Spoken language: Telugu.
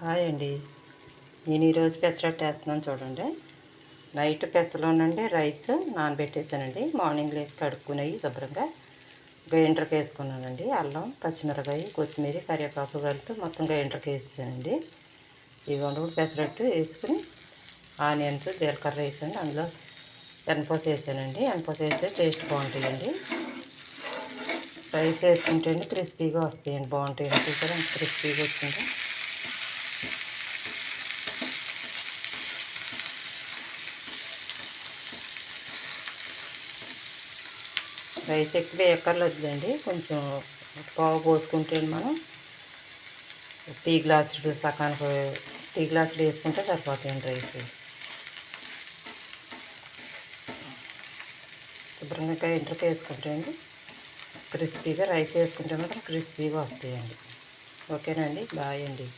హాయ్ అండి. నేను ఈరోజు పెసరట్టు వేస్తున్నాను చూడండి. నైట్ పెసలోనండి రైస్ నానబెట్టేసానండి. మార్నింగ్ లేచి కడుక్కునేవి శుభ్రంగా గ్రైండర్కి వేసుకున్నానండి. అల్లం, పచ్చిమిరపకాయ, కొత్తిమీర, కరివేపాకు కలిపి మొత్తం గ్రైండర్కి వేసేసానండి. ఇదిగోండి పెసరట్టు వేసుకుని ఆనియన్స్, జీలకర్ర వేసాను. అందులో ఎనపూస వేసానండి. ఎనపూస వేస్తే టేస్ట్ బాగుంటాయండి. రైస్ వేసుకుంటే అండి క్రిస్పీగా వస్తాయండి, బాగుంటాయండి. చూసారా ఎంత క్రిస్పీగా వచ్చిందో. రైస్ ఎక్కువ వేయక్కర్లేదులేండి. కొంచెం పావు పోసుకుంటే మనం టీ గ్లాసుడు సకానికి టీ గ్లాసులు వేసుకుంటే సరిపోతాయండి రైస్. శుభ్రంగా గ్రైండర్కి వేసుకుంటే అండి క్రిస్పీగా రైస్ వేసుకుంటే మాత్రం క్రిస్పీగా వస్తాయండి. ఓకేనండి, బాయ్ అండి.